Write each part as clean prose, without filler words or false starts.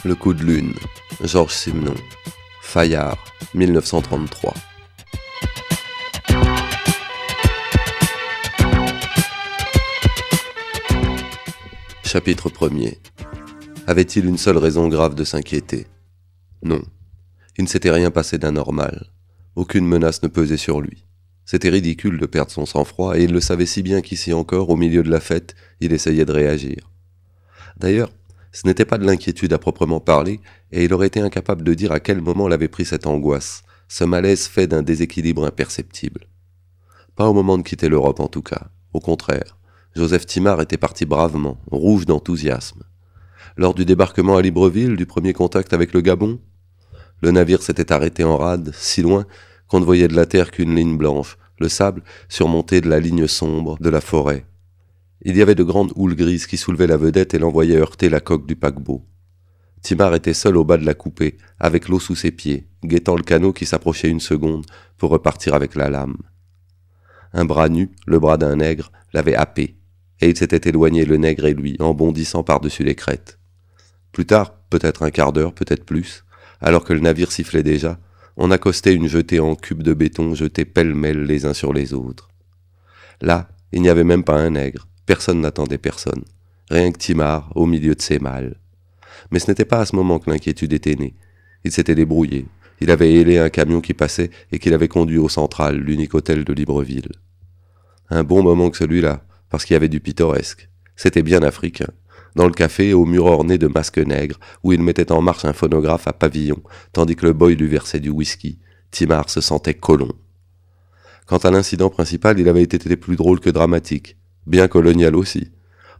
Le coup de lune, Georges Simenon, Fayard, 1933. Chapitre 1er. Avait-il une seule raison grave de s'inquiéter ? Non. Il ne s'était rien passé d'anormal. Aucune menace ne pesait sur lui. C'était ridicule de perdre son sang-froid, et il le savait si bien qu'ici encore, au milieu de la fête, il essayait de réagir. D'ailleurs, ce n'était pas de l'inquiétude à proprement parler, et il aurait été incapable de dire à quel moment l'avait pris cette angoisse, ce malaise fait d'un déséquilibre imperceptible. Pas au moment de quitter l'Europe en tout cas, au contraire. Joseph Timard était parti bravement, rouge d'enthousiasme. Lors du débarquement à Libreville, du premier contact avec le Gabon, le navire s'était arrêté en rade, si loin qu'on ne voyait de la terre qu'une ligne blanche, le sable surmonté de la ligne sombre de la forêt. Il y avait de grandes houles grises qui soulevaient la vedette et l'envoyaient heurter la coque du paquebot. Timard était seul au bas de la coupée, avec l'eau sous ses pieds, guettant le canot qui s'approchait une seconde pour repartir avec la lame. Un bras nu, le bras d'un nègre, l'avait happé, et il s'était éloigné, le nègre et lui, en bondissant par-dessus les crêtes. Plus tard, peut-être un quart d'heure, peut-être plus, alors que le navire sifflait déjà, on accostait une jetée en cubes de béton jetés pêle-mêle les uns sur les autres. Là, il n'y avait même pas un nègre, personne n'attendait personne, rien que Timard au milieu de ses malles. Mais ce n'était pas à ce moment que l'inquiétude était née. Il s'était débrouillé, il avait hélé un camion qui passait et qu'il avait conduit au Central, l'unique hôtel de Libreville. Un bon moment que celui-là, parce qu'il y avait du pittoresque. C'était bien africain. Dans le café, au mur orné de masques nègres, où il mettait en marche un phonographe à pavillon, tandis que le boy lui versait du whisky, Timard se sentait colon. Quant à l'incident principal, il avait été plus drôle que dramatique, bien colonial aussi.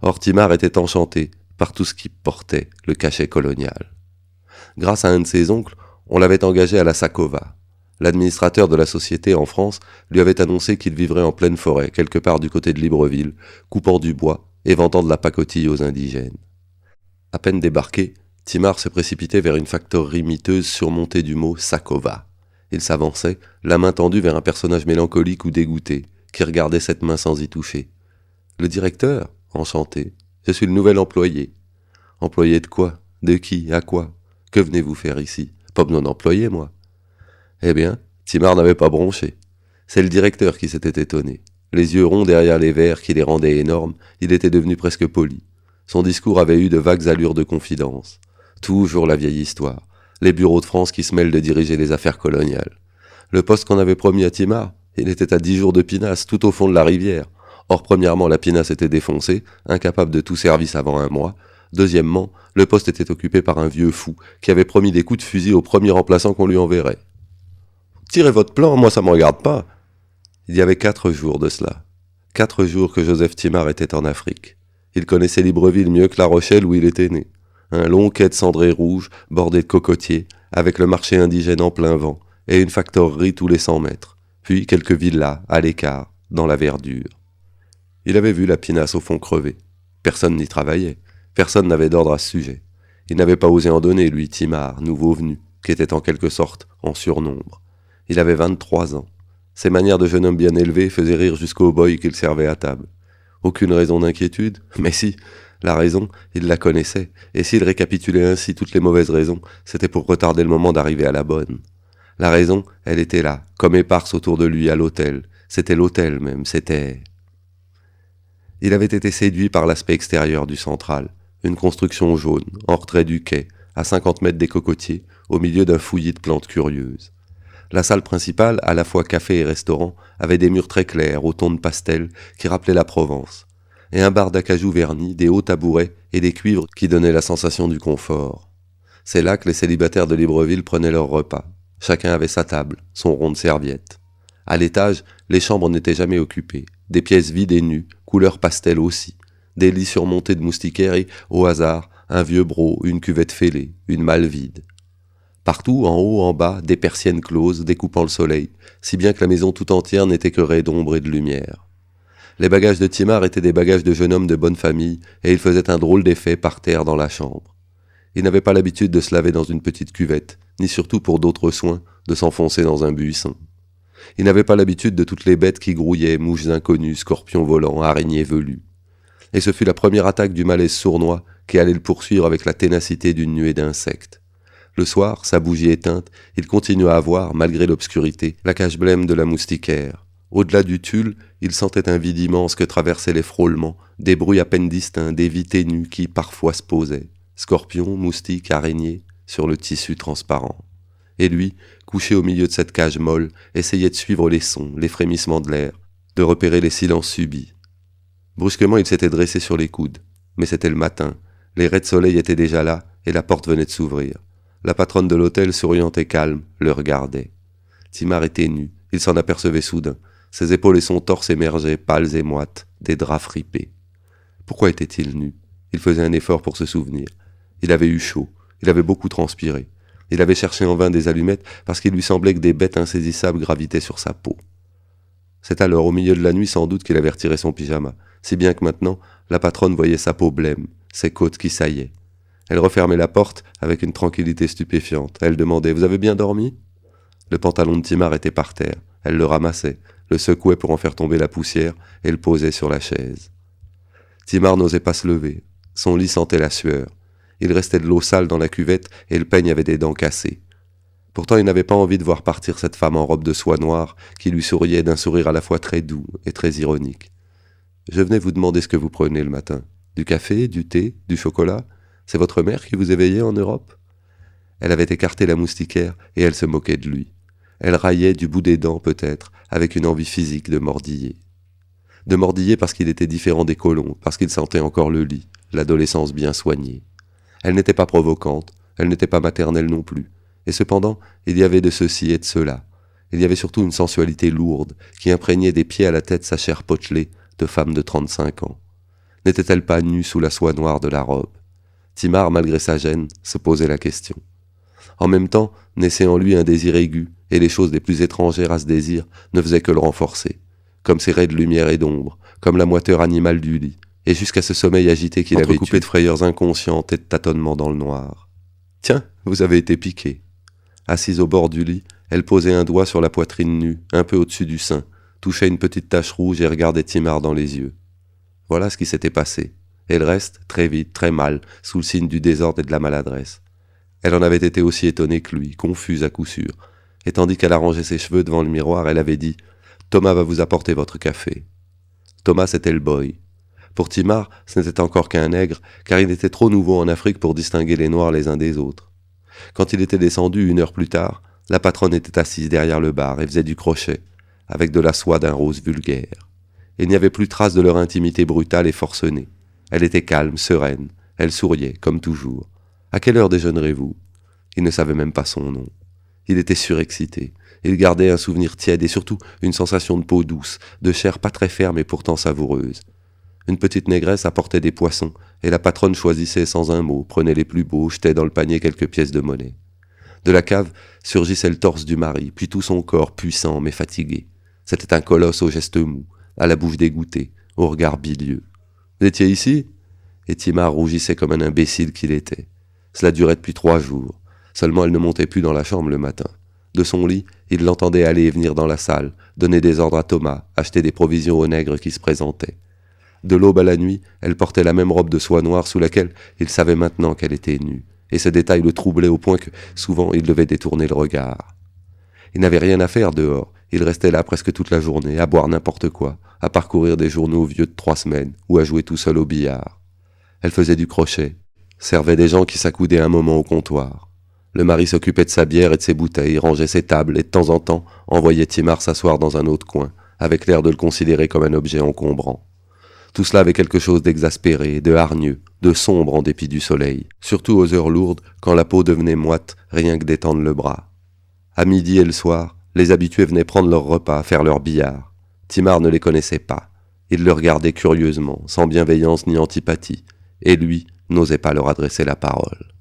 Or Timard était enchanté par tout ce qui portait le cachet colonial. Grâce à un de ses oncles, on l'avait engagé à la Sakova. L'administrateur de la société en France lui avait annoncé qu'il vivrait en pleine forêt, quelque part du côté de Libreville, coupant du bois et vendant de la pacotille aux indigènes. À peine débarqué, Timard se précipitait vers une factorerie miteuse surmontée du mot Sakova. Il s'avançait, la main tendue vers un personnage mélancolique ou dégoûté, qui regardait cette main sans y toucher. « Le directeur ? Enchanté. Je suis le nouvel employé. »« Employé de quoi ? De qui ? À quoi ? Que venez-vous faire ici ? Pas besoin d'employé, moi. » Eh bien, Timard n'avait pas bronché. C'est le directeur qui s'était étonné. Les yeux ronds derrière les verres qui les rendaient énormes, il était devenu presque poli. Son discours avait eu de vagues allures de confidence. Toujours la vieille histoire. Les bureaux de France qui se mêlent de diriger les affaires coloniales. Le poste qu'on avait promis à Timard, il était à 10 jours de pinasse, tout au fond de la rivière. Or, premièrement, la pinasse était défoncée, incapable de tout service avant un mois. Deuxièmement, le poste était occupé par un vieux fou, qui avait promis des coups de fusil au premier remplaçant qu'on lui enverrait. « Tirez votre plan, moi ça me regarde pas !» Il y avait 4 jours de cela. 4 jours que Joseph Timard était en Afrique. Il connaissait Libreville mieux que La Rochelle où il était né. Un long quai de cendrées rouges, bordé de cocotiers, avec le marché indigène en plein vent, et une factorerie tous les 100 mètres, puis quelques villas, à l'écart, dans la verdure. Il avait vu la pinasse au fond crever. Personne n'y travaillait, personne n'avait d'ordre à ce sujet. Il n'avait pas osé en donner, lui, Timard, nouveau venu, qui était en quelque sorte en surnombre. Il avait 23 ans. Ses manières de jeune homme bien élevé faisaient rire jusqu'au boy qu'il servait à table. Aucune raison d'inquiétude ? Mais si, la raison, il la connaissait, et s'il récapitulait ainsi toutes les mauvaises raisons, c'était pour retarder le moment d'arriver à la bonne. La raison, elle était là, comme éparse autour de lui à l'hôtel. C'était l'hôtel même, c'était... Il avait été séduit par l'aspect extérieur du Central, une construction jaune, en retrait du quai, à 50 mètres des cocotiers, au milieu d'un fouillis de plantes curieuses. La salle principale, à la fois café et restaurant, avait des murs très clairs, au ton de pastel, qui rappelaient la Provence, et un bar d'acajou verni, des hauts tabourets et des cuivres qui donnaient la sensation du confort. C'est là que les célibataires de Libreville prenaient leur repas. Chacun avait sa table, son rond de serviette. À l'étage, les chambres n'étaient jamais occupées, des pièces vides et nues, couleur pastel aussi, des lits surmontés de moustiquaires et, au hasard, un vieux broc, une cuvette fêlée, une malle vide. Partout, en haut, en bas, des persiennes closes découpant le soleil, si bien que la maison tout entière n'était que raie d'ombre et de lumière. Les bagages de Timard étaient des bagages de jeune homme de bonne famille, et ils faisaient un drôle d'effet par terre dans la chambre. Il n'avait pas l'habitude de se laver dans une petite cuvette, ni surtout pour d'autres soins, de s'enfoncer dans un buisson. Il n'avait pas l'habitude de toutes les bêtes qui grouillaient, mouches inconnues, scorpions volants, araignées velues. Et ce fut la première attaque du malaise sournois qui allait le poursuivre avec la ténacité d'une nuée d'insectes. Le soir, sa bougie éteinte, il continua à voir, malgré l'obscurité, la cage blême de la moustiquaire. Au-delà du tulle, il sentait un vide immense que traversaient les frôlements, des bruits à peine distincts, des vies ténues qui, parfois, se posaient. Scorpions, moustiques, araignées, sur le tissu transparent. Et lui, couché au milieu de cette cage molle, essayait de suivre les sons, les frémissements de l'air, de repérer les silences subis. Brusquement, il s'était dressé sur les coudes. Mais c'était le matin. Les raies de soleil étaient déjà là, et la porte venait de s'ouvrir. La patronne de l'hôtel, souriante et calme, le regardait. Timar était nu, il s'en apercevait soudain. Ses épaules et son torse émergeaient, pâles et moites, des draps fripés. Pourquoi était-il nu? Il faisait un effort pour se souvenir. Il avait eu chaud, il avait beaucoup transpiré. Il avait cherché en vain des allumettes parce qu'il lui semblait que des bêtes insaisissables gravitaient sur sa peau. C'est alors, au milieu de la nuit, sans doute qu'il avait retiré son pyjama, si bien que maintenant, la patronne voyait sa peau blême, ses côtes qui saillaient. Elle refermait la porte avec une tranquillité stupéfiante. Elle demandait « Vous avez bien dormi ?» Le pantalon de Timar était par terre. Elle le ramassait, le secouait pour en faire tomber la poussière et le posait sur la chaise. Timar n'osait pas se lever. Son lit sentait la sueur. Il restait de l'eau sale dans la cuvette et le peigne avait des dents cassées. Pourtant, il n'avait pas envie de voir partir cette femme en robe de soie noire qui lui souriait d'un sourire à la fois très doux et très ironique. « Je venais vous demander ce que vous prenez le matin. Du café, du thé, du chocolat ? C'est votre mère qui vous éveillait en Europe ?» Elle avait écarté la moustiquaire et elle se moquait de lui. Elle raillait du bout des dents peut-être, avec une envie physique de mordiller. De mordiller parce qu'il était différent des colons, parce qu'il sentait encore le lit, l'adolescence bien soignée. Elle n'était pas provocante, elle n'était pas maternelle non plus. Et cependant, il y avait de ceci et de cela. Il y avait surtout une sensualité lourde, qui imprégnait des pieds à la tête sa chair potelée de femme de 35 ans. N'était-elle pas nue sous la soie noire de la robe? Timar, malgré sa gêne, se posait la question. En même temps, naissait en lui un désir aigu, et les choses les plus étrangères à ce désir ne faisaient que le renforcer, comme ces raies de lumière et d'ombre, comme la moiteur animale du lit, et jusqu'à ce sommeil agité qu'il avait coupé de frayeurs inconscientes et de tâtonnements dans le noir. « Tiens, vous avez été piqué. » Assise au bord du lit, elle posait un doigt sur la poitrine nue, un peu au-dessus du sein, touchait une petite tache rouge et regardait Timar dans les yeux. Voilà ce qui s'était passé. Et le reste, très vite, très mal, sous le signe du désordre et de la maladresse. Elle en avait été aussi étonnée que lui, confuse à coup sûr. Et tandis qu'elle arrangeait ses cheveux devant le miroir, elle avait dit « Thomas va vous apporter votre café. » Thomas, c'était le boy. Pour Timar, ce n'était encore qu'un nègre, car il était trop nouveau en Afrique pour distinguer les noirs les uns des autres. Quand il était descendu 1 heure plus tard, la patronne était assise derrière le bar et faisait du crochet, avec de la soie d'un rose vulgaire. Il n'y avait plus trace de leur intimité brutale et forcenée. Elle était calme, sereine, elle souriait, comme toujours. « À quelle heure déjeunerez-vous » Il ne savait même pas son nom. Il était surexcité. Il gardait un souvenir tiède et surtout une sensation de peau douce, de chair pas très ferme et pourtant savoureuse. Une petite négresse apportait des poissons, et la patronne choisissait sans un mot, prenait les plus beaux, jetait dans le panier quelques pièces de monnaie. De la cave surgissait le torse du mari, puis tout son corps puissant mais fatigué. C'était un colosse au geste mou, à la bouche dégoûtée, au regard bilieux. « Vous étiez ici ?» Et Timar rougissait comme un imbécile qu'il était. Cela durait depuis 3 jours. Seulement elle ne montait plus dans la chambre le matin. De son lit, il l'entendait aller et venir dans la salle, donner des ordres à Thomas, acheter des provisions aux nègres qui se présentaient. De l'aube à la nuit, elle portait la même robe de soie noire sous laquelle il savait maintenant qu'elle était nue, et ce détail le troublait au point que, souvent, il devait détourner le regard. Il n'avait rien à faire dehors, il restait là presque toute la journée, à boire n'importe quoi, à parcourir des journaux vieux de 3 semaines, ou à jouer tout seul au billard. Elle faisait du crochet, servait des gens qui s'accoudaient un moment au comptoir. Le mari s'occupait de sa bière et de ses bouteilles, rangeait ses tables et de temps en temps envoyait Timar s'asseoir dans un autre coin, avec l'air de le considérer comme un objet encombrant. Tout cela avait quelque chose d'exaspéré, de hargneux, de sombre en dépit du soleil, surtout aux heures lourdes, quand la peau devenait moite, rien que d'étendre le bras. À midi et le soir, les habitués venaient prendre leur repas, faire leur billard. Timar ne les connaissait pas. Il le regardait curieusement, sans bienveillance ni antipathie, et lui n'osait pas leur adresser la parole.